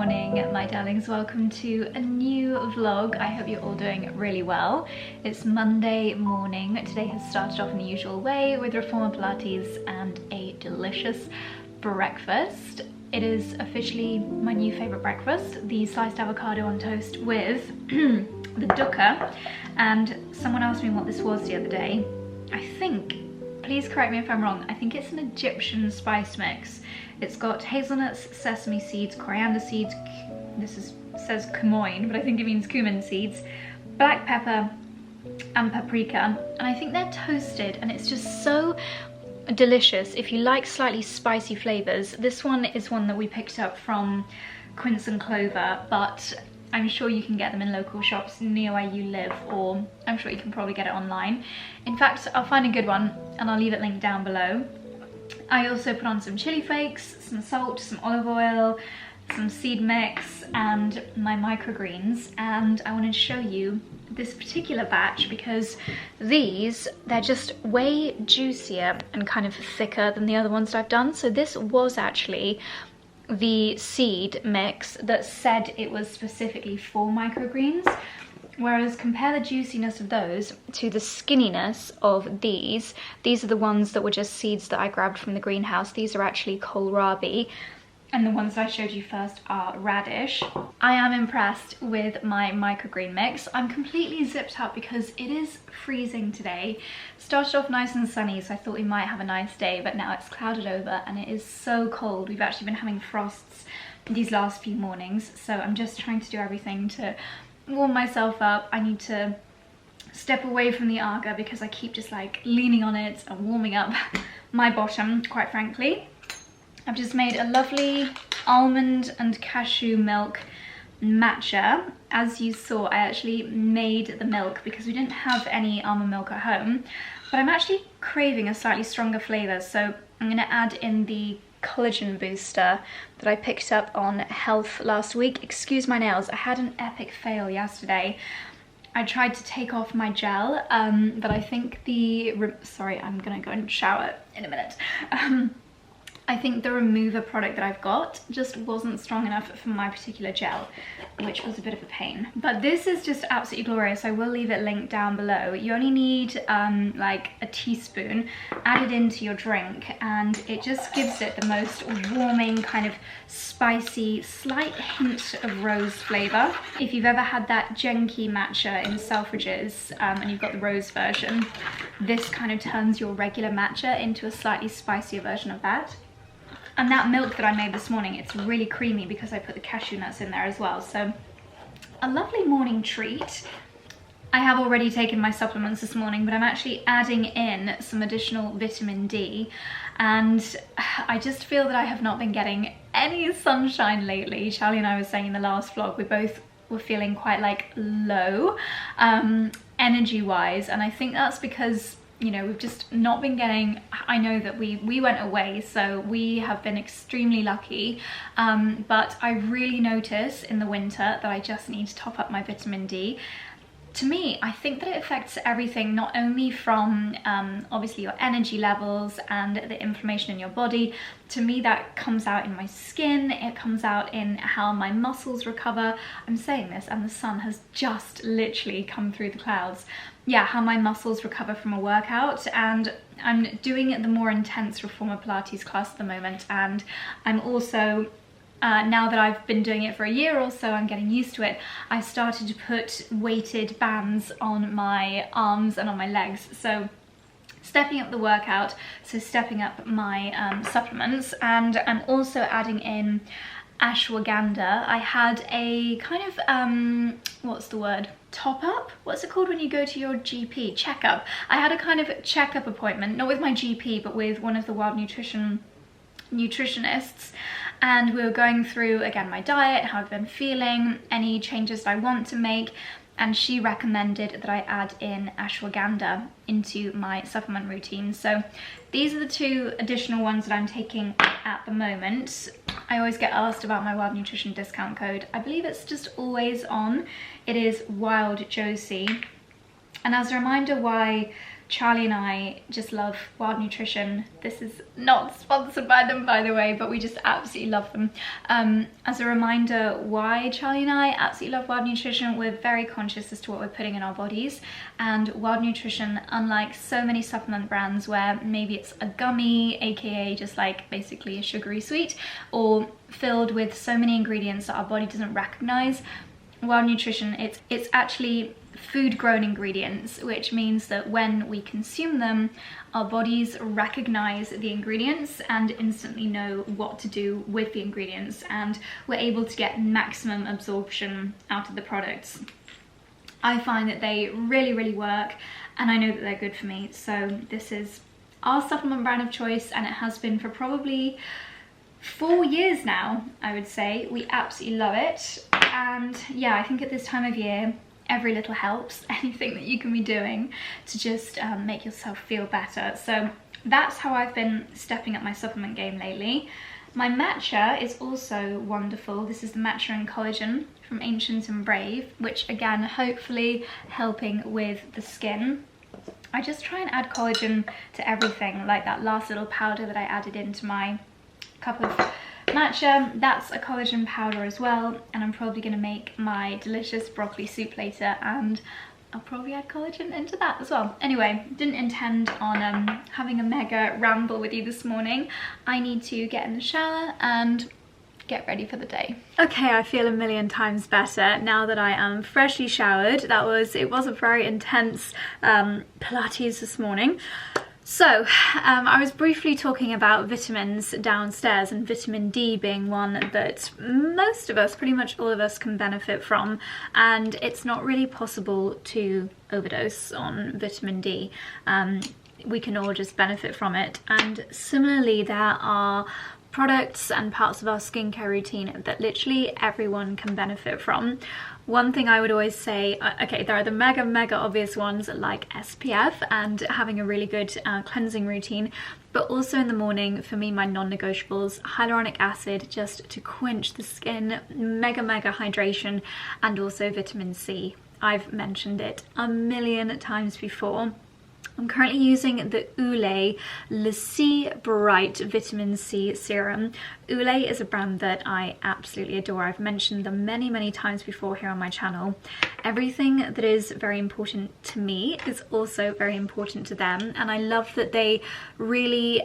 morning, my darlings. Welcome to a new vlog. I hope you're all doing really well. It's Monday morning. Today has started off in the usual way with reformer Pilates and a delicious breakfast. It is officially my new favorite breakfast, the sliced avocado on toast with the dukkha. And someone asked me what this was the other day. I think, please correct me if I'm wrong, I think it's an Egyptian spice mix. It's got hazelnuts, sesame seeds, coriander seeds, says cumin, but I think it means cumin seeds, black pepper and paprika, and I think they're toasted, and it's just so delicious. If you like slightly spicy flavors, this one is one that we picked up from Quince and Clover, but I'm sure you can get them in local shops near where you live, or I'm sure you can probably get it online. In fact, I'll find a good one and I'll leave it linked down below. I also put on some chili flakes, some salt, some olive oil, some seed mix and my microgreens, and I wanted to show you this particular batch because they're just way juicier and kind of thicker than the other ones that I've done. So this was actually the seed mix that said it was specifically for microgreens, whereas compare the juiciness of those to the skinniness of these are the ones that were just seeds that I grabbed from the greenhouse. These are actually kohlrabi, and the ones I showed you first are radish. I am impressed with my microgreen mix. I'm completely zipped up because it is freezing today. Started off nice and sunny, so I thought we might have a nice day, but now it's clouded over and it is so cold. We've actually been having frosts these last few mornings, so I'm just trying to do everything to warm myself up. I need to step away from the Aga because I keep just like leaning on it and warming up my bottom, quite frankly. I've just made a lovely almond and cashew milk matcha. As you saw, I actually made the milk because we didn't have any almond milk at home, but I'm actually craving a slightly stronger flavour, so I'm going to add in the collagen booster that I picked up on Health last week. Excuse my nails, I had an epic fail yesterday. I tried to take off my gel, but I think sorry, I'm gonna go and shower in a minute. I think the remover product that I've got just wasn't strong enough for my particular gel, which was a bit of a pain. But this is just absolutely glorious. I will leave it linked down below. You only need like a teaspoon added into your drink, and it just gives it the most warming, kind of spicy, slight hint of rose flavour. If you've ever had that Genki matcha in Selfridges and you've got the rose version, this kind of turns your regular matcha into a slightly spicier version of that. And that milk that I made this morning, it's really creamy because I put the cashew nuts in there as well. So a lovely morning treat. I have already taken my supplements this morning, but I'm actually adding in some additional vitamin D. And I just feel that I have not been getting any sunshine lately. Charlie and I were saying in the last vlog, we both were feeling quite like low energy wise. And I think that's because, you know, we've just not been getting, I know that we went away, so we have been extremely lucky, but I really notice in the winter that I just need to top up my vitamin D. To me, I think that it affects everything, not only from obviously your energy levels and the inflammation in your body. To me, that comes out in my skin, it comes out in how my muscles recover. I'm saying this and the sun has just literally come through the clouds. Yeah, how my muscles recover from a workout. And I'm doing the more intense reformer Pilates class at the moment, and I'm also now that I've been doing it for a year or so, I'm getting used to it. I started to put weighted bands on my arms and on my legs, so stepping up the workout, so stepping up my supplements. And I'm also adding in ashwagandha. I had a kind of what's the word, top up, what's it called when you go to your GP? Checkup. I had a kind of checkup appointment, not with my GP but with one of the Wild Nutrition nutritionists, and we were going through again my diet, how I've been feeling, any changes that I want to make, and she recommended that I add in ashwagandha into my supplement routine. So these are the two additional ones that I'm taking at the moment. I always get asked about my Wild Nutrition discount code. I believe it's just always on. It is Wild Josie. And as a reminder why Charlie and I just love Wild Nutrition. This is not sponsored by them, by the way, but we just absolutely love them. As a reminder why Charlie and I absolutely love Wild Nutrition, we're very conscious as to what we're putting in our bodies, and Wild Nutrition, unlike so many supplement brands where maybe it's a gummy, aka just like basically a sugary sweet, or filled with so many ingredients that our body doesn't recognize, Wild Nutrition, it's actually food grown ingredients, which means that when we consume them, our bodies recognize the ingredients and instantly know what to do with the ingredients, and we're able to get maximum absorption out of the products. I find that they really work, and I know that they're good for me. So this is our supplement brand of choice, and it has been for probably 4 years now, I would say. We absolutely love it. And yeah, I think at this time of year, every little helps. Anything that you can be doing to just make yourself feel better. So that's how I've been stepping up my supplement game lately. My matcha is also wonderful. This is the matcha and collagen from Ancient and Brave, which again, hopefully helping with the skin. I just try and add collagen to everything, like that last little powder that I added into my cup of matcha. That's a collagen powder as well, and I'm probably going to make my delicious broccoli soup later, and I'll probably add collagen into that as well. Anyway, didn't intend on having a mega ramble with you this morning. I need to get in the shower and get ready for the day. Okay, I feel a million times better now that I am freshly showered. It was a very intense Pilates this morning. So, I was briefly talking about vitamins downstairs, and vitamin D being one that most of us, pretty much all of us, can benefit from, and it's not really possible to overdose on vitamin D. We can all just benefit from it, and similarly there are products and parts of our skincare routine that literally everyone can benefit from. One thing I would always say, okay, there are the mega obvious ones like SPF and having a really good cleansing routine, but also in the morning, for me, my non-negotiables, hyaluronic acid just to quench the skin, mega hydration, and also vitamin C. I've mentioned it a million times before. I'm currently using the Olay Le C Bright Vitamin C Serum. Olay is a brand that I absolutely adore. I've mentioned them many times before here on my channel. Everything that is very important to me is also very important to them, and I love that they really,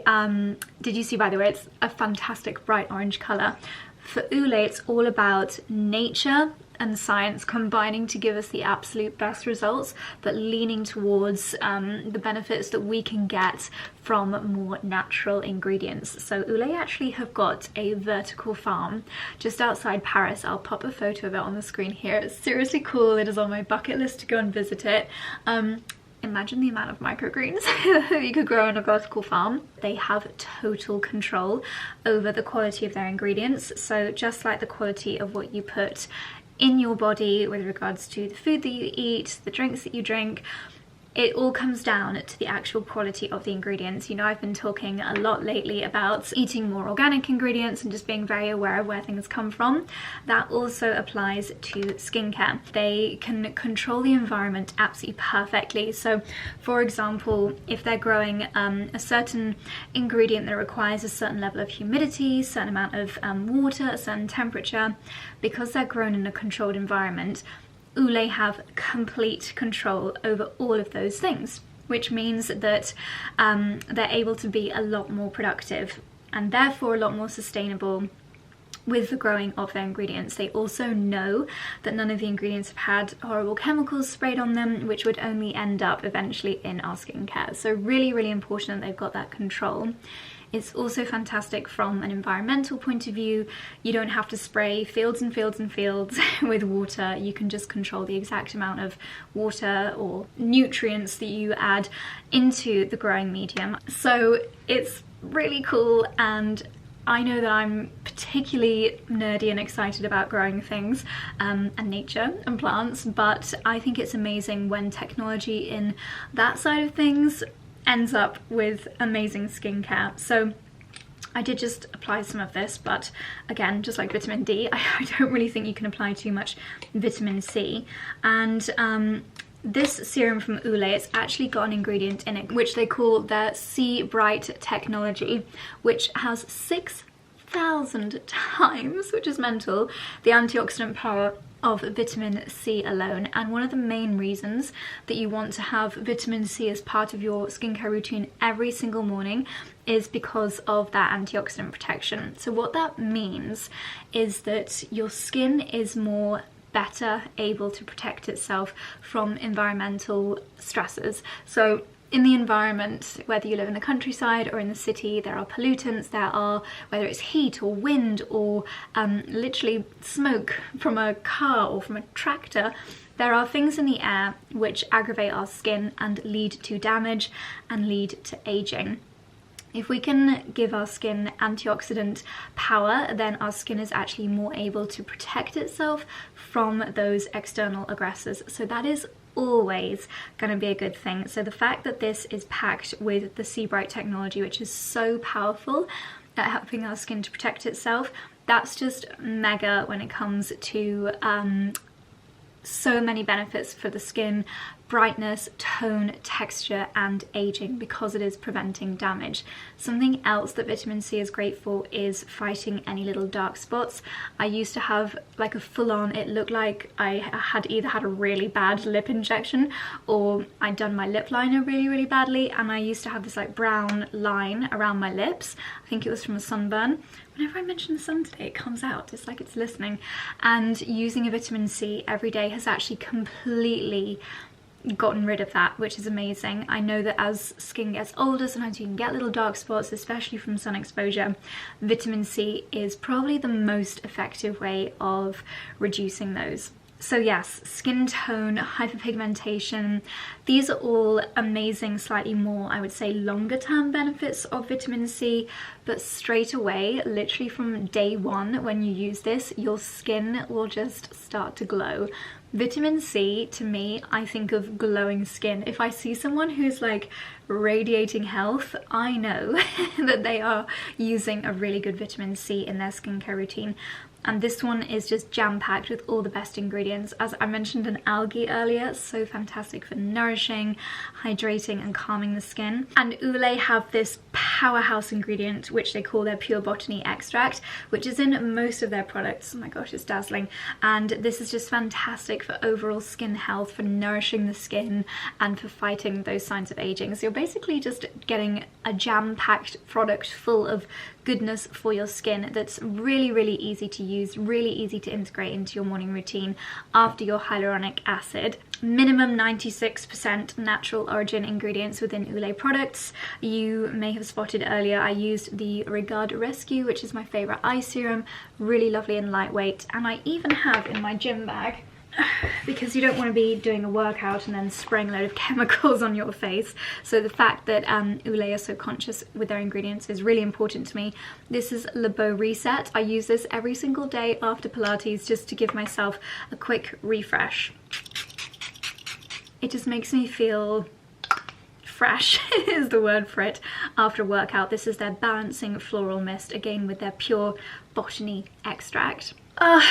did you see, by the way, it's a fantastic bright orange colour. For Olay, it's all about nature and science combining to give us the absolute best results, but leaning towards the benefits that we can get from more natural ingredients. So Olay actually have got a vertical farm just outside Paris. I'll pop a photo of it on the screen here. It's seriously cool. It is on my bucket list to go and visit it. Imagine the amount of microgreens that you could grow in a vertical farm. They have total control over the quality of their ingredients. So just like the quality of what you put in your body with regards to the food that you eat, the drinks that you drink, it all comes down to the actual quality of the ingredients. You know, I've been talking a lot lately about eating more organic ingredients and just being very aware of where things come from. That also applies to skincare. They can control the environment absolutely perfectly. So, for example, if they're growing a certain ingredient that requires a certain level of humidity, a certain amount of water, a certain temperature, because they're grown in a controlled environment, Olay have complete control over all of those things, which means that they're able to be a lot more productive and therefore a lot more sustainable with the growing of their ingredients. They also know that none of the ingredients have had horrible chemicals sprayed on them, which would only end up eventually in our skincare. So really important that they've got that control. It's also fantastic from an environmental point of view. You don't have to spray fields and fields with water. You can just control the exact amount of water or nutrients that you add into the growing medium. So it's really cool, and I know that I'm particularly nerdy and excited about growing things and nature and plants, but I think it's amazing when technology in that side of things ends up with amazing skincare. So I did just apply some of this, but again, just like vitamin D, I don't really think you can apply too much vitamin C. And this serum from Olay, it's actually got an ingredient in it which they call their Sea Bright technology, which has 6,000 times, which is mental, the antioxidant power of vitamin C alone. And one of the main reasons that you want to have vitamin C as part of your skincare routine every single morning is because of that antioxidant protection. So what that means is that your skin is better able to protect itself from environmental stresses. So in the environment, whether you live in the countryside or in the city, there are pollutants, there are, whether it's heat or wind or literally smoke from a car or from a tractor, there are things in the air which aggravate our skin and lead to damage and lead to aging. If we can give our skin antioxidant power, then our skin is actually more able to protect itself from those external aggressors. So that is always going to be a good thing. So the fact that this is packed with the Sea Bright technology, which is so powerful at helping our skin to protect itself, that's just mega when it comes to so many benefits for the skin: brightness, tone, texture and aging, because it is preventing damage. Something else that vitamin C is great for is fighting any little dark spots. I used to have like a full-on, it looked like I had either had a really bad lip injection or I'd done my lip liner really badly, and I used to have this like brown line around my lips. I think it was from a sunburn. Whenever I mention the sun today, it comes out, it's like it's listening. And using a vitamin C every day has actually completely gotten rid of that, which is amazing. I know that as skin gets older, sometimes you can get little dark spots, especially from sun exposure. Vitamin C is probably the most effective way of reducing those. So yes, skin tone, hyperpigmentation, these are all amazing, slightly more, I would say, longer term benefits of vitamin C, but straight away, literally from day one when you use this, your skin will just start to glow. Vitamin C, to me, I think of glowing skin. If I see someone who's like radiating health, I know that they are using a really good vitamin C in their skincare routine. And this one is just jam-packed with all the best ingredients. As I mentioned, an algae earlier, so fantastic for nourishing, hydrating and calming the skin. And Olay have this powerhouse ingredient which they call their pure botany extract, which is in most of their products. Oh my gosh, it's dazzling. And this is just fantastic for overall skin health, for nourishing the skin and for fighting those signs of aging. So you're basically just getting a jam-packed product full of goodness for your skin that's really easy to use, really easy to integrate into your morning routine after your hyaluronic acid. Minimum 96% natural origin ingredients within Olay products. You may have spotted earlier I used the Regard Rescue, which is my favorite eye serum, really lovely and lightweight. And I even have in my gym bag, because you don't want to be doing a workout and then spraying a load of chemicals on your face. So the fact that Olay are so conscious with their ingredients is really important to me. This is Le Beau Reset. I use this every single day after Pilates just to give myself a quick refresh. It just makes me feel fresh is the word for it after a workout. This is their balancing floral mist, again with their pure botany extract.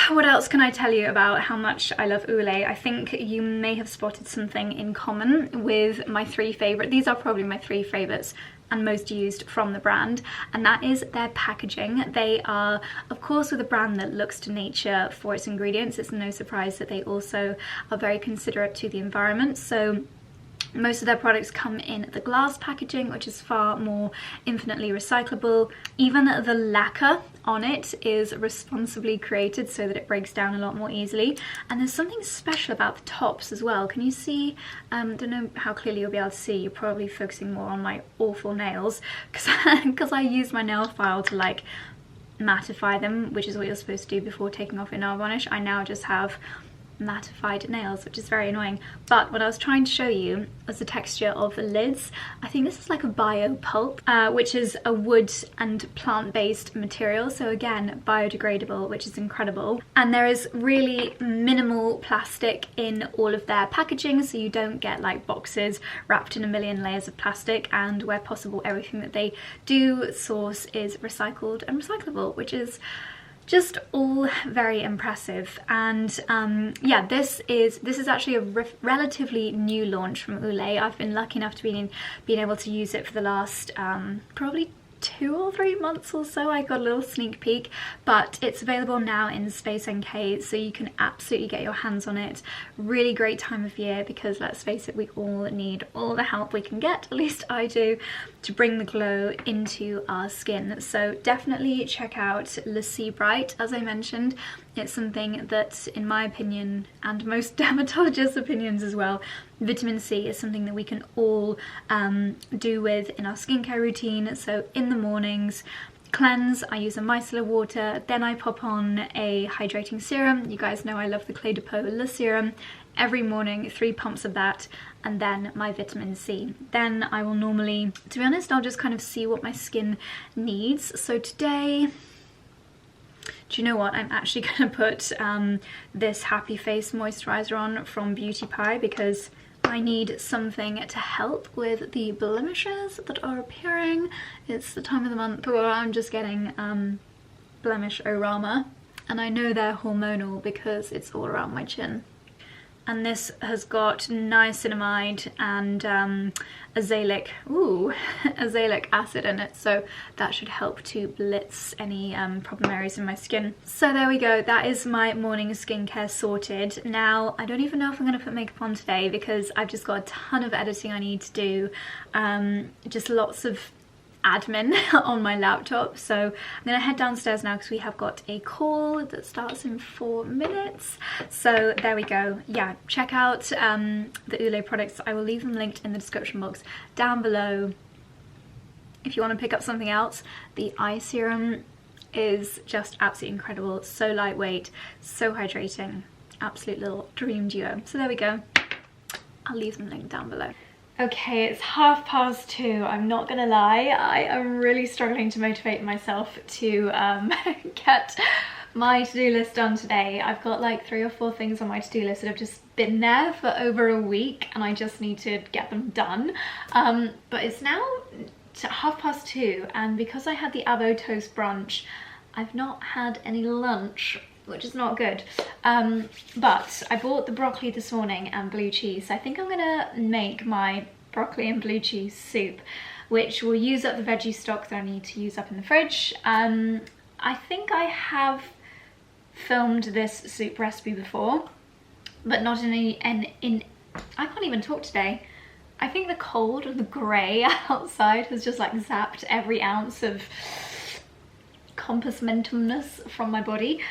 What else can I tell you about how much I love Olay? I think you may have spotted something in common with my three favourite. These are probably my three favourites and most used from the brand, and that is their packaging. They are, of course, with a brand that looks to nature for its ingredients. It's no surprise that they also are very considerate to the environment. So most of their products come in the glass packaging, which is far more infinitely recyclable. Even the lacquer on it is responsibly created so that it breaks down a lot more easily. And there's something special about the tops as well. Can you see? Don't know how clearly you'll be able to see. You're probably focusing more on my awful nails because I use my nail file to like mattify them, which is what you're supposed to do before taking off your nail varnish. I now just have mattified nails, which is very annoying. But what I was trying to show you was the texture of the lids. I think this is like a bio pulp, which is a wood and plant-based material, so again biodegradable, which is incredible. And there is really minimal plastic in all of their packaging, so you don't get like boxes wrapped in a million layers of plastic, and where possible everything that they do source is recycled and recyclable, which is just all very impressive. And yeah, this is actually a relatively new launch from Olay. I've been lucky enough to be able to use it for the last probably 2 or 3 months or so. I got a little sneak peek, but it's available now in Space NK, so you can absolutely get your hands on it. Really great time of year, because let's face it, we all need all the help we can get, at least I do, to bring the glow into our skin. So definitely check out Le C Bright. As I mentioned, it's something that, in my opinion, and most dermatologists' opinions as well, vitamin C is something that we can all do with in our skincare routine. So in the mornings, cleanse, I use a micellar water, then I pop on a hydrating serum. You guys know I love the Clé de Peau Le Serum. Every morning, 3 pumps of that, and then my vitamin C. Then I will normally, to be honest, I'll just kind of see what my skin needs. So today, do you know what? I'm actually going to put this Happy Face moisturizer on from Beauty Pie, because I need something to help with the blemishes that are appearing. It's the time of the month where I'm just getting blemish-orama, and I know they're hormonal because it's all around my chin. And this has got niacinamide and azelaic acid in it, so that should help to blitz any problem areas in my skin. So there we go, that is my morning skincare sorted. Now, I don't even know if I'm going to put makeup on today, because I've just got a ton of editing I need to do, just lots of admin on my laptop. So I'm gonna head downstairs now, because we have got a call that starts in 4 minutes. So there we go. Yeah, check out the Olay products. I will leave them linked in the description box down below if you want to pick up something else. The eye serum is just absolutely incredible. So lightweight, so hydrating, absolute little dream duo. So there we go, I'll leave them linked down below. Okay, it's 2:30. I'm not gonna lie, I am really struggling to motivate myself to get my to-do list done today. I've got like 3 or 4 things on my to-do list that have just been there for over a week, and I just need to get them done. But it's now 2:30, and because I had the avo toast brunch, I've not had any lunch, which is not good. But I bought the broccoli this morning and blue cheese. I think I'm gonna make my broccoli and blue cheese soup, which will use up the veggie stock that I need to use up in the fridge. I think I have filmed this soup recipe before, but not in I can't even talk today. I think the cold and the grey outside has just like zapped every ounce of compass mentumness from my body.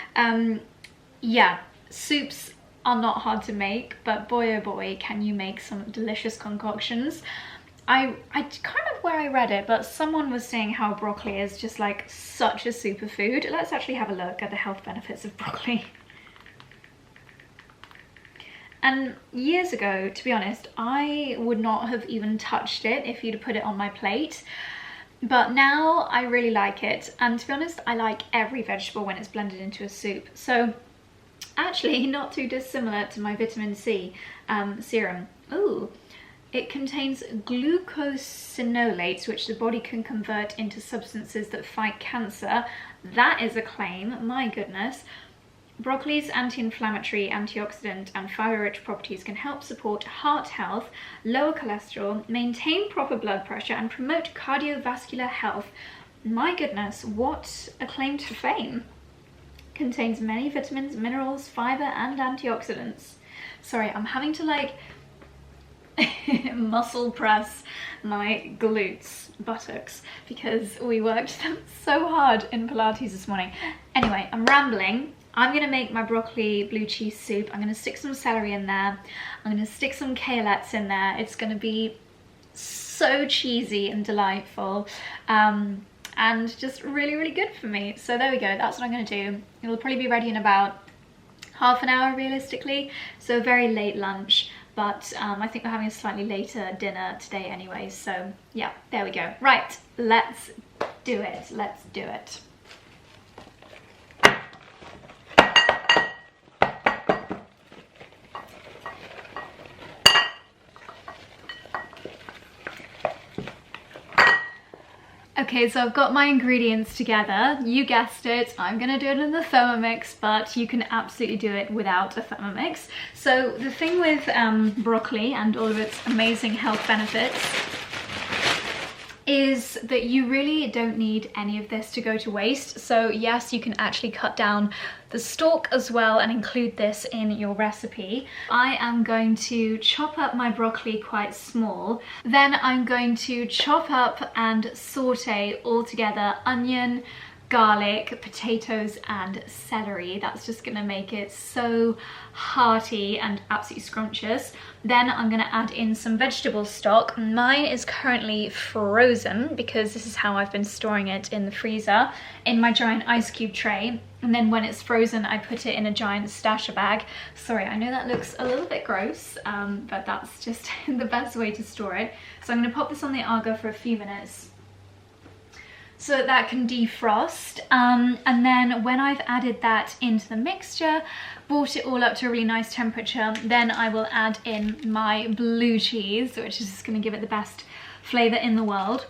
Yeah, soups are not hard to make, but boy oh boy can you make some delicious concoctions. I kind of where I read it, but someone was saying how broccoli is just like such a superfood. Let's actually have a look at the health benefits of broccoli. And years ago, to be honest, I would not have even touched it if you'd put it on my plate. But now I really like it, and to be honest, I like every vegetable when it's blended into a soup. So actually not too dissimilar to my vitamin C serum. Ooh, it contains glucosinolates, which the body can convert into substances that fight cancer. That is a claim, my goodness. Broccoli's anti-inflammatory, antioxidant and fiber-rich properties can help support heart health, lower cholesterol, maintain proper blood pressure and promote cardiovascular health. My goodness, what a claim to fame. Contains many vitamins, minerals, fiber and antioxidants. Sorry, I'm having to like muscle press my glutes, buttocks, because we worked so hard in Pilates this morning. Anyway, I'm rambling. I'm gonna make my broccoli blue cheese soup. I'm gonna stick some celery in there. I'm gonna stick some kalettes in there. It's gonna be so cheesy and delightful, and just really, really good for me. So there we go, that's what I'm gonna do. It'll probably be ready in about half an hour realistically, so a very late lunch. But I think we're having a slightly later dinner today anyway, so yeah, there we go. Right, let's do it, let's do it. Okay, so I've got my ingredients together. You guessed it, I'm gonna do it in the Thermomix, but you can absolutely do it without a Thermomix. So the thing with broccoli and all of its amazing health benefits is that you really don't need any of this to go to waste. So yes, you can actually cut down the stalk as well and include this in your recipe. I am going to chop up my broccoli quite small. Then I'm going to chop up and saute all together onion, garlic, potatoes and celery. That's just gonna make it so hearty and absolutely scrumptious. Then I'm gonna add in some vegetable stock. Mine is currently frozen because this is how I've been storing it in the freezer in my giant ice cube tray. And then when it's frozen, I put it in a giant stasher bag. Sorry, I know that looks a little bit gross, but that's just the best way to store it. So I'm gonna pop this on the agar for a few minutes so that can defrost, and then when I've added that into the mixture, brought it all up to a really nice temperature, then I will add in my blue cheese, which is just going to give it the best flavour in the world.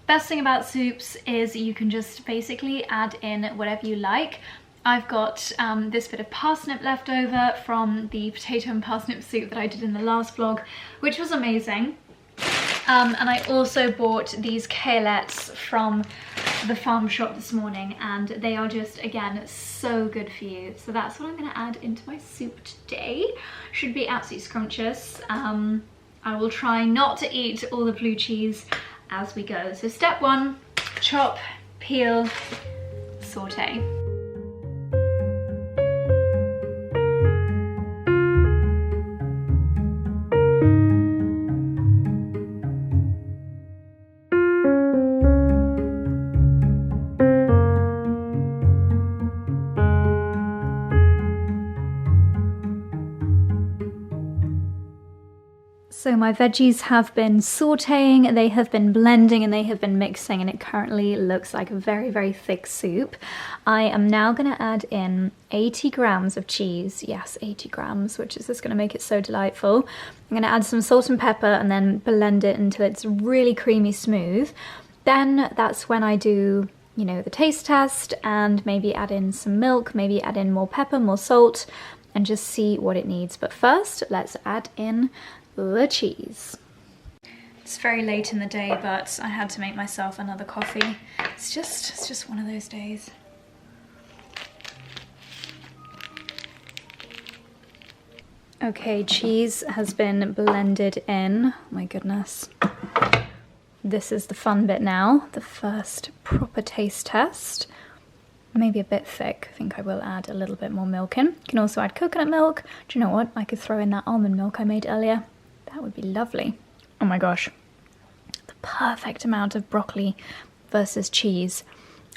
Best thing about soups is you can just basically add in whatever you like. I've got this bit of parsnip left over from the potato and parsnip soup that I did in the last vlog, which was amazing. And I also bought these kalettes from the farm shop this morning, and they are just, again, so good for you. So that's what I'm going to add into my soup today. Should be absolutely scrumptious. I will try not to eat all the blue cheese as we go. So step one, chop, peel, saute. So my veggies have been sauteing, they have been blending, and they have been mixing, and it currently looks like a very, very thick soup. I am now going to add in 80 grams of cheese. Yes, 80 grams, which is just going to make it so delightful. I'm going to add some salt and pepper and then blend it until it's really creamy smooth. Then that's when I do, you know, the taste test and maybe add in some milk, maybe add in more pepper, more salt, and just see what it needs. But first, let's add in the cheese. It's very late in the day, but I had to make myself another coffee. It's just one of those days. Okay, cheese has been blended in. Oh my goodness. This is the fun bit now, the first proper taste test. Maybe a bit thick. I think I will add a little bit more milk in. You can also add coconut milk. Do you know what? I could throw in that almond milk I made earlier. That would be lovely. Oh my gosh. The perfect amount of broccoli versus cheese.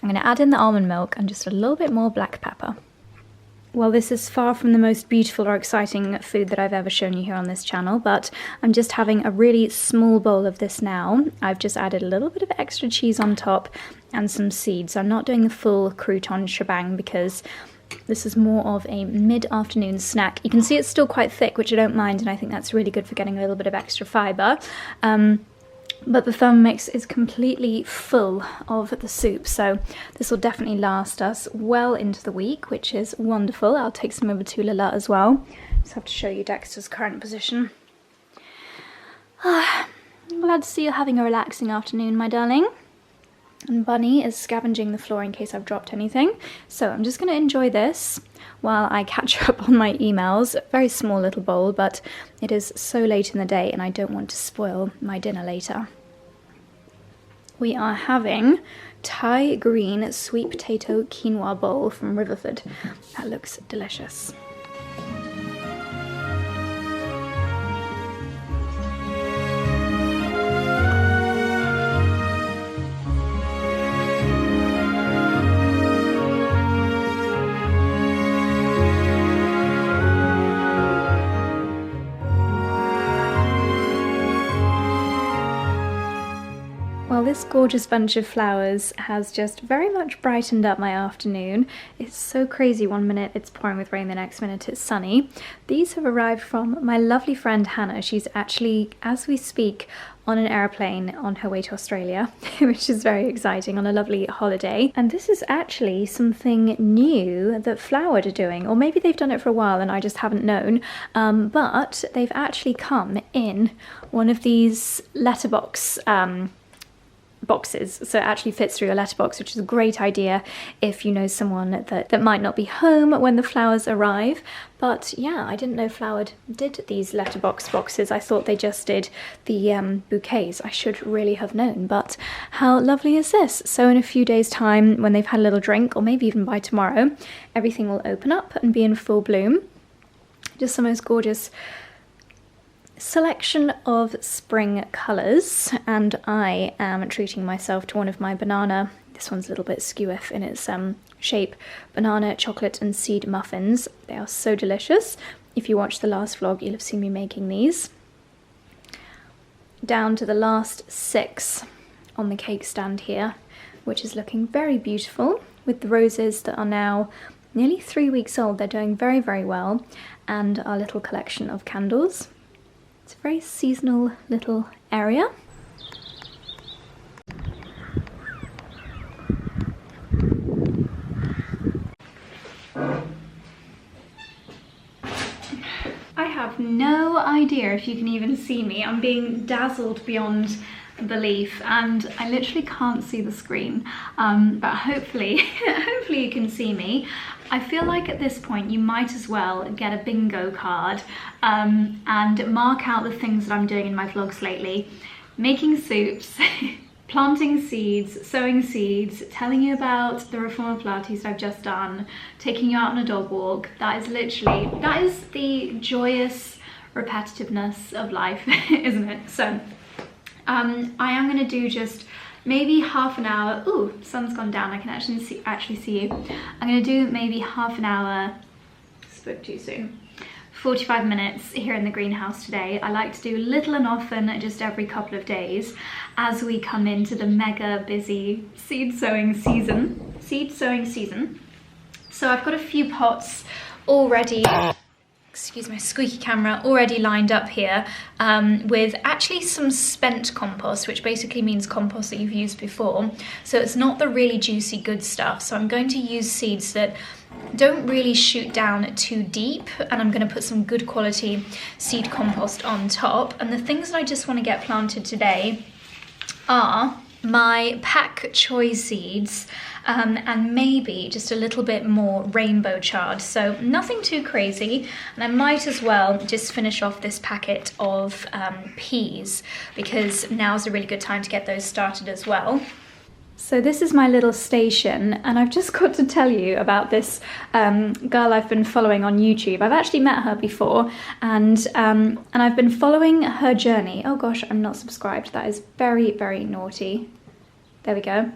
I'm going to add in the almond milk and just a little bit more black pepper. Well, this is far from the most beautiful or exciting food that I've ever shown you here on this channel, but I'm just having a really small bowl of this now. I've just added a little bit of extra cheese on top and some seeds. I'm not doing the full crouton shebang because this is more of a mid-afternoon snack. You can see it's still quite thick, which I don't mind, and I think that's really good for getting a little bit of extra fibre. But the Thermomix is completely full of the soup, so this will definitely last us well into the week, which is wonderful. I'll take some over to Lila as well. Just have to show you Dexter's current position. I'm glad to see you're having a relaxing afternoon, my darling. And Bunny is scavenging the floor in case I've dropped anything. So I'm just going to enjoy this while I catch up on my emails. Very small little bowl, but it is so late in the day and I don't want to spoil my dinner later. We are having Thai green sweet potato quinoa bowl from Riverford. That looks delicious. this gorgeous bunch of flowers has just very much brightened up my afternoon. It's so crazy, one minute it's pouring with rain, the next minute it's sunny. These have arrived from my lovely friend Hannah. She's actually, as we speak, on an airplane on her way to Australia, which is very exciting, on a lovely holiday. And this is actually something new that Flowered are doing, or maybe they've done it for a while and I just haven't known, but they've actually come in one of these letterbox boxes, so it actually fits through a letterbox, which is a great idea if you know someone that might not be home when the flowers arrive. But yeah, I didn't know Flowered did these letterbox boxes. I thought they just did the bouquets. I should really have known, but how lovely is this? So in a few days time, when they've had a little drink, or maybe even by tomorrow, everything will open up and be in full bloom. Just the most gorgeous selection of spring colours, and I am treating myself to one of my banana, this one's a little bit skew-iff in its shape, banana, chocolate and seed muffins. They are so delicious. If you watched the last vlog, you'll have seen me making these. Down to the last 6 on the cake stand here, which is looking very beautiful, with the roses that are now nearly 3 weeks old. They're doing very, very well, and our little collection of candles. It's a very seasonal little area. I have no idea if you can even see me. I'm being dazzled beyond belief and I literally can't see the screen, but hopefully hopefully you can see me. I feel like at this point you might as well get a bingo card and mark out the things that I'm doing in my vlogs lately. Making soups, planting seeds, sowing seeds, telling you about the Reformer Pilates I've just done, taking you out on a dog walk. That is literally, that is the joyous repetitiveness of life, isn't it? So I am going to do just maybe half an hour. Ooh, sun's gone down, I can actually see you. I'm going to do maybe half an hour, spoke too soon, 45 minutes here in the greenhouse today. I like to do little and often, just every couple of days, as we come into the mega busy seed sowing season. So I've got a few pots already, excuse my squeaky camera, already lined up here with actually some spent compost, which basically means compost that you've used before. So it's not the really juicy good stuff. So I'm going to use seeds that don't really shoot down too deep, and I'm going to put some good quality seed compost on top. And the things that I just want to get planted today are my pak choy seeds, and maybe just a little bit more rainbow chard, so nothing too crazy. And I might as well just finish off this packet of peas, because now's a really good time to get those started as well. So this is my little station, and I've just got to tell you about this girl I've been following on YouTube. I've actually met her before, and I've been following her journey. Oh gosh, I'm not subscribed. That is very, very naughty. There we go.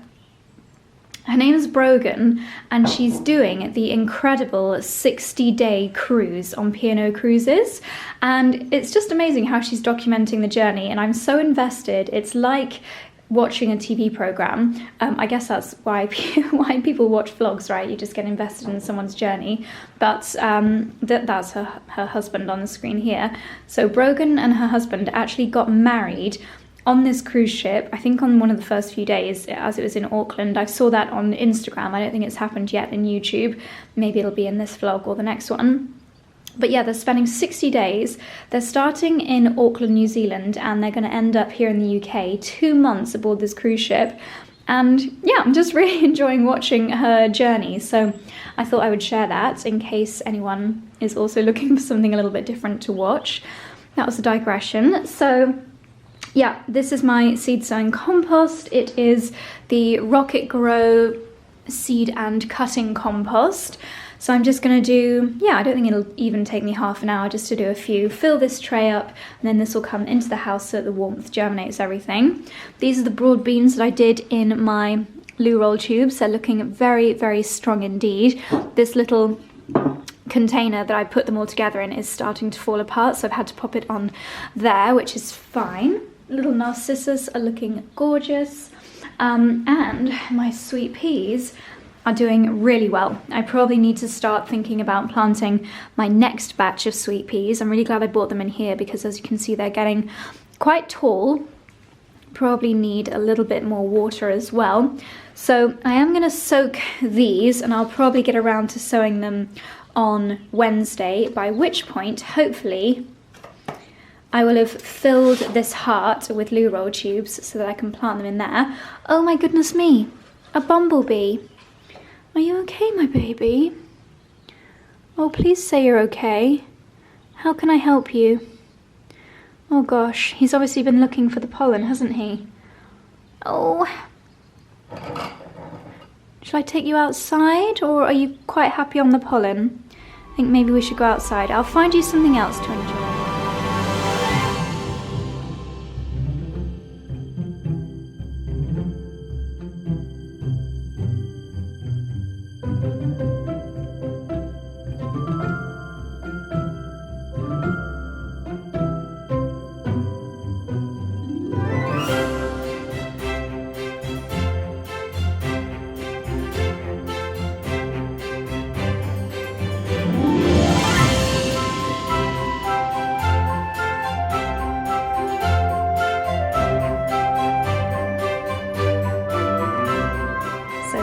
Her name is Brogan, and she's doing the incredible 60-day cruise on P&O Cruises, and it's just amazing how she's documenting the journey, and I'm so invested. It's like watching a TV program. I guess that's why people watch vlogs, right? You just get invested in someone's journey. But that's her husband on the screen here. So Brogan and her husband actually got married on this cruise ship, I think on one of the first few days, as it was in Auckland. I saw that on Instagram. I don't think it's happened yet in YouTube. Maybe it'll be in this vlog or the next one. But yeah, they're spending 60 days. They're starting in Auckland, New Zealand, and they're going to end up here in the UK, 2 months aboard this cruise ship. And yeah, I'm just really enjoying watching her journey. So I thought I would share that in case anyone is also looking for something a little bit different to watch. That was a digression. So yeah, this is my seed sowing compost. It is the Rocket Grow seed and cutting compost. So I'm just going to do, yeah, I don't think it'll even take me half an hour just to do a few. Fill this tray up, and then this will come into the house so that the warmth germinates everything. These are the broad beans that I did in my loo roll tubes. They're looking very, very strong indeed. This little container that I put them all together in is starting to fall apart, so I've had to pop it on there, which is fine. Little narcissus are looking gorgeous. And my sweet peas are doing really well. I probably need to start thinking about planting my next batch of sweet peas. I'm really glad I bought them in here because, as you can see, they're getting quite tall. Probably need a little bit more water as well. So I am going to soak these, and I'll probably get around to sowing them on Wednesday, by which point, hopefully, I will have filled this heart with loo roll tubes so that I can plant them in there. Oh my goodness me, a bumblebee. Are you okay, my baby? Oh, please say you're okay. How can I help you? Oh gosh, he's obviously been looking for the pollen, hasn't he? Oh. Shall I take you outside, or are you quite happy on the pollen? I think maybe we should go outside. I'll find you something else to enjoy.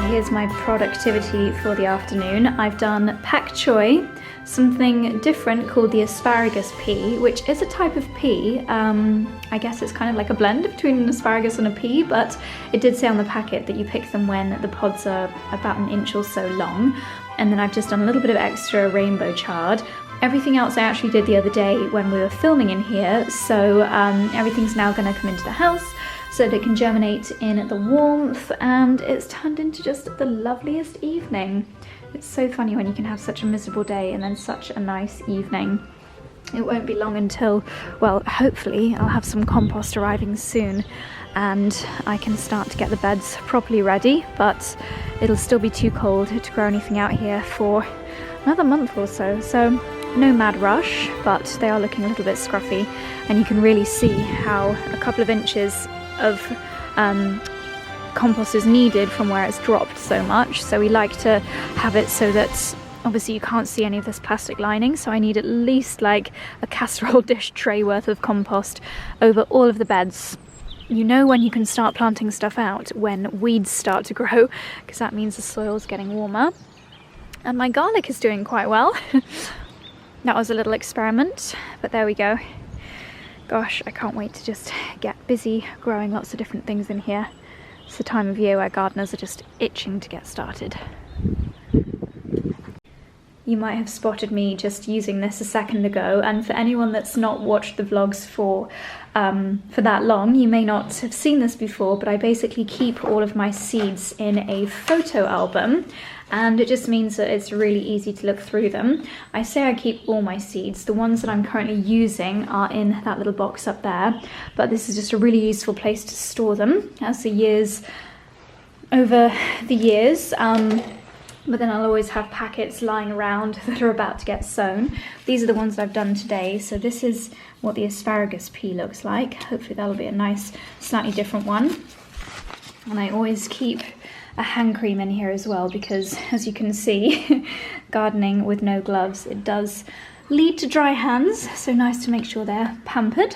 Here's my productivity for the afternoon. I've done pak choy, something different called the asparagus pea, which is a type of pea. I guess it's kind of like a blend between an asparagus and a pea, but it did say on the packet that you pick them when the pods are about an inch or so long. And then I've just done a little bit of extra rainbow chard. Everything else I actually did the other day when we were filming in here, so everything's now going to come into the house so that it can germinate in the warmth, and it's turned into just the loveliest evening. It's so funny when you can have such a miserable day and then such a nice evening. It won't be long until, well, hopefully I'll have some compost arriving soon and I can start to get the beds properly ready, but it'll still be too cold to grow anything out here for another month or so. So no mad rush, but they are looking a little bit scruffy, and you can really see how a couple of inches of compost is needed from where it's dropped so much. So we like to have it so that obviously you can't see any of this plastic lining, so I need at least like a casserole dish tray worth of compost over all of the beds. You know when you can start planting stuff out, when weeds start to grow, because that means the soil's getting warmer. And my garlic is doing quite well. That was a little experiment, but there we go. Gosh, I can't wait to just get busy growing lots of different things in here. It's the time of year where gardeners are just itching to get started. You might have spotted me just using this a second ago, and for anyone that's not watched the vlogs for that long, you may not have seen this before, but I basically keep all of my seeds in a photo album, and it just means that it's really easy to look through them. I say I keep all my seeds. The ones that I'm currently using are in that little box up there, but this is just a really useful place to store them as over the years. But then I'll always have packets lying around that are about to get sown. These are the ones that I've done today. So this is what the asparagus pea looks like. Hopefully that'll be a nice, slightly different one. And I always keep a hand cream in here as well, because as you can see, gardening with no gloves, it does lead to dry hands. So nice to make sure they're pampered.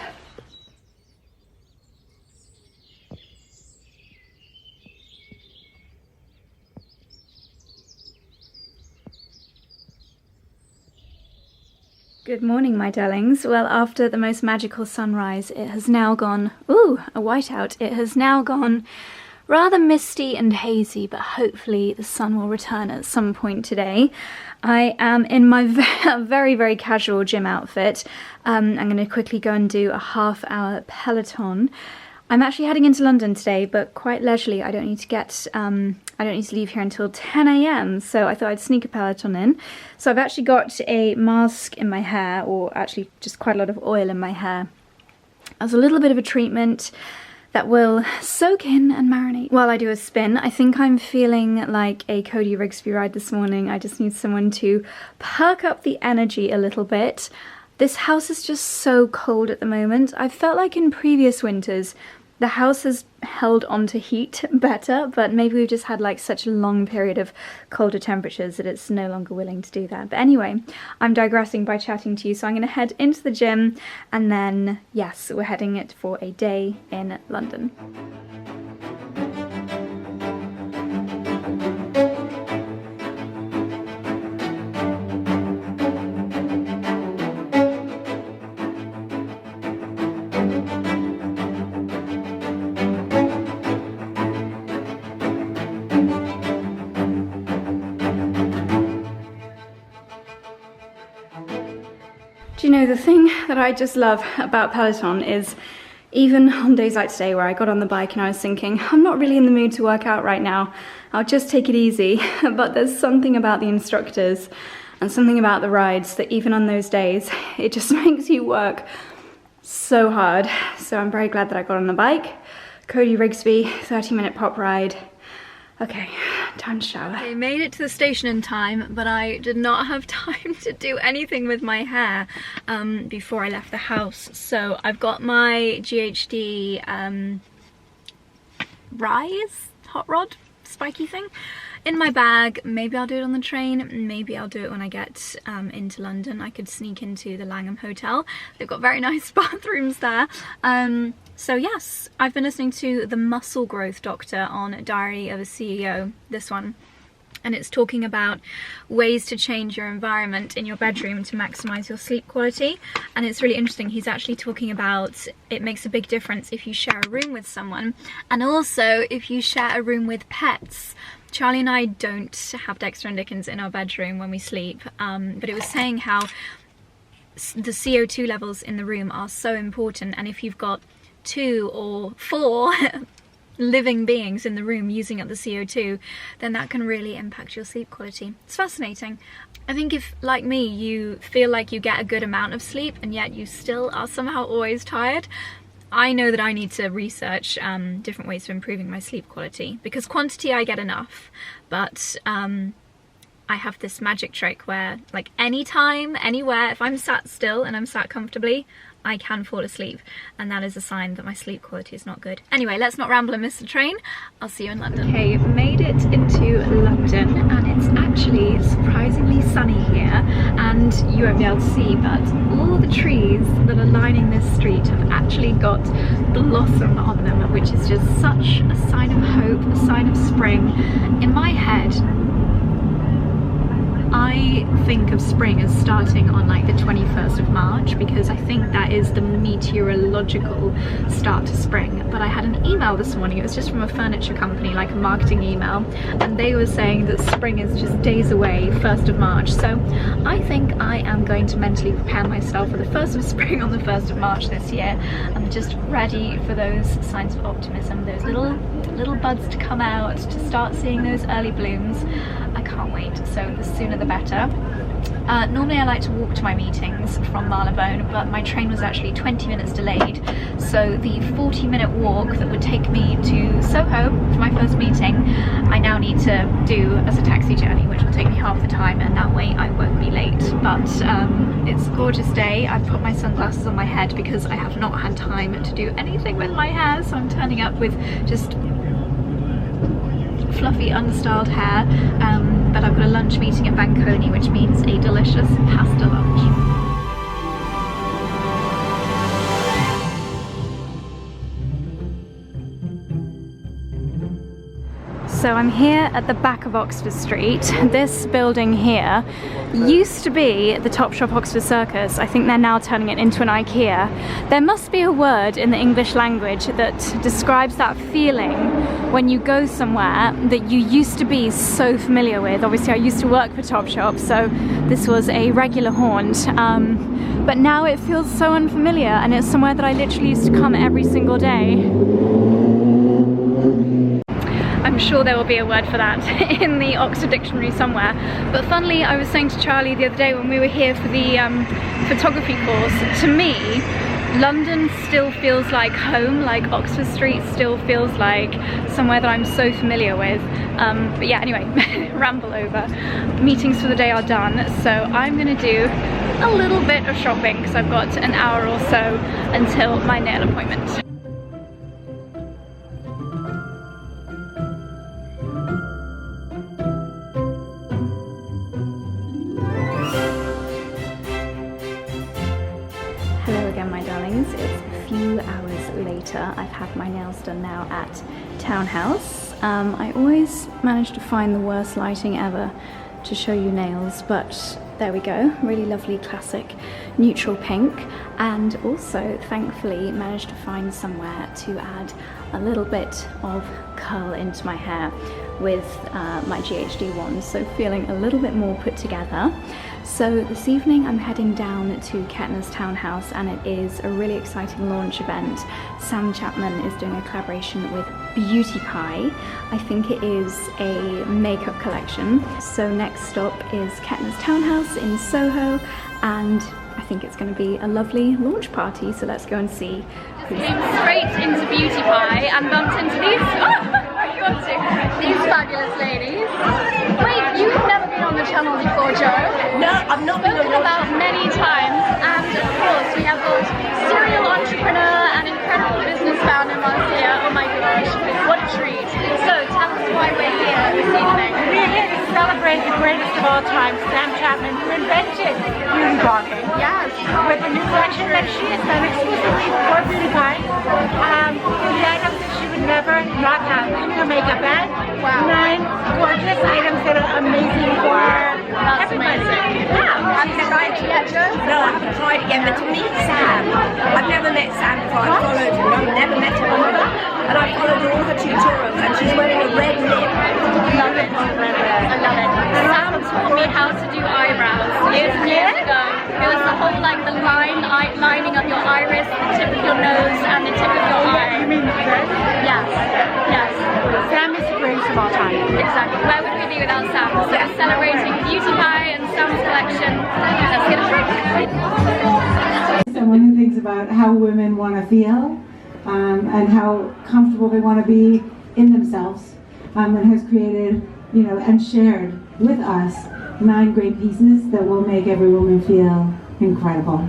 Good morning, my darlings. Well, after the most magical sunrise, it has now gone, ooh, a whiteout. It has now gone rather misty and hazy, but hopefully the sun will return at some point today. I am in my very, very casual gym outfit. I'm going to quickly go and do a half-hour Peloton. I'm actually heading into London today, but quite leisurely. I don't need to leave here until 10 AM, so I thought I'd sneak a Peloton in. So I've actually got a mask in my hair, or actually just quite a lot of oil in my hair, as a little bit of a treatment that will soak in and marinate while I do a spin. I think I'm feeling like a Cody Rigsby ride this morning. I just need someone to perk up the energy a little bit. This house is just so cold at the moment. I felt like in previous winters The house has held on to heat better, but maybe we've just had like such a long period of colder temperatures that it's no longer willing to do that. But anyway, I'm digressing by chatting to you, so I'm going to head into the gym, and then yes, we're heading it for a day in London. Do you know, the thing that I just love about Peloton is, even on days like today where I got on the bike and I was thinking, I'm not really in the mood to work out right now, I'll just take it easy. But there's something about the instructors and something about the rides that even on those days, it just makes you work so hard. So I'm very glad that I got on the bike. Cody Rigsby, 30-minute pop ride. Okay, time to shower. I made it to the station in time, but I did not have time to do anything with my hair before I left the house. So I've got my GHD Rise hot rod spiky thing in my bag. Maybe I'll do it on the train, maybe I'll do it when I get into London. I could sneak into the Langham Hotel. They've got very nice bathrooms there. So yes, I've been listening to The Muscle Growth Doctor on Diary of a CEO, this one, and it's talking about ways to change your environment in your bedroom to maximize your sleep quality. And it's really interesting. He's actually talking about it makes a big difference if you share a room with someone, and also if you share a room with pets. Charlie and I don't have Dexter and Dickens in our bedroom when we sleep, but it was saying how the CO2 levels in the room are so important, and if you've got 2 or 4 living beings in the room using up the CO2, then that can really impact your sleep quality. It's fascinating. I think if, like me, you feel like you get a good amount of sleep and yet you still are somehow always tired, I know that I need to research different ways of improving my sleep quality, because quantity I get enough, but I have this magic trick where, like, anytime, anywhere, if I'm sat still and I'm sat comfortably, I can fall asleep, and that is a sign that my sleep quality is not good. Anyway, let's not ramble and miss the train. I'll see you in London. Okay, made it into London, and it's actually surprisingly sunny here, and you won't be able to see, but all the trees that are lining this street have actually got blossom on them, which is just such a sign of hope, a sign of spring. In my head, I think of spring as starting on like the 21st of March, because I think that is the meteorological start to spring. But I had an email this morning, it was just from a furniture company, like a marketing email, and they were saying that spring is just days away, 1st of March. So I think I am going to mentally prepare myself for the 1st of spring on the 1st of March this year. I'm just ready for those signs of optimism, those little buds to come out, to start seeing those early blooms. I can't wait, so the sooner the better. Normally I like to walk to my meetings from Marylebone, but my train was actually 20 minutes delayed, so the 40-minute walk that would take me to Soho for my first meeting, I now need to do as a taxi journey, which will take me half the time, and that way I won't be late. But it's a gorgeous day. I've put my sunglasses on my head because I have not had time to do anything with my hair, so I'm turning up with just fluffy unstyled hair, but I've got a lunch meeting at Banconi, which means a delicious pasta lunch. So I'm here at the back of Oxford Street. This building here used to be the Topshop Oxford Circus. I think they're now turning it into an IKEA. There must be a word in the English language that describes that feeling when you go somewhere that you used to be so familiar with. Obviously I used to work for Topshop, so this was a regular haunt. But now it feels so unfamiliar, and it's somewhere that I literally used to come every single day. I'm sure there will be a word for that in the Oxford Dictionary somewhere. But funnily, I was saying to Charlie the other day when we were here for the photography course, to me, London still feels like home, like Oxford Street still feels like somewhere that I'm so familiar with. But yeah, anyway, ramble over. Meetings for the day are done, so I'm gonna do a little bit of shopping because I've got an hour or so until my nail appointment. Hello again, my darlings. It's a few hours later. I've had my nails done now at Townhouse. I always manage to find the worst lighting ever to show you nails, but there we go. Really lovely classic neutral pink, and also thankfully managed to find somewhere to add a little bit of curl into my hair with my GHD wand, so feeling a little bit more put together. So this evening I'm heading down to Kettner's Townhouse, and it is a really exciting launch event. Sam Chapman is doing a collaboration with Beauty Pie. I think it is a makeup collection. So next stop is Kettner's Townhouse in Soho, and I think it's going to be a lovely launch party, so let's go and see. Came straight into Beauty Pie and bumped into these fabulous ladies. Wait, you've never been on the channel before, Jo? No, I've not been on your about channel. Many times, and of course we have both serial entrepreneur and incredible business founder Marcia. Oh my gosh, what a treat. So tell us why we're here this evening. We're here to celebrate the greatest of all time, Sam Chapman, who invented beauty blogging. Yes. With a new collection that she has done exclusively for Beauty Pie. The items that she would never not have in her makeup bag. Wow. 9 gorgeous items that are amazing for That's everybody. amazing. Yeah. Have you tried it yet, Jo? No, I haven't tried it yet, but to meet Sam, I've never met Sam before. I've followed her, I've never met her before, and I've followed all her tutorials, and she's wearing a red lip. Love it. I love it. Sam taught me how to do eyebrows years and years ago. It was the whole like the lining of your iris, the tip of your nose, and the tip of your eye. You mean this? Yes. Yes. Sam is the greatest of all time. Exactly. Where would we be without Sam? So we're celebrating Beauty Pie and Sam's collection. Let's get a drink. Someone who thinks about how women want to feel and how comfortable they want to be in themselves, and has created, and shared with us 9 great pieces that will make every woman feel incredible.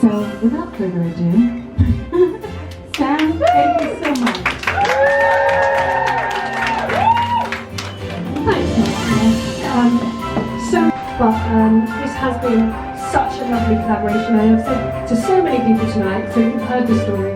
So without further ado, Sam, thank you so much. This has been such a lovely collaboration. I have said to so many people tonight, so you've heard the story.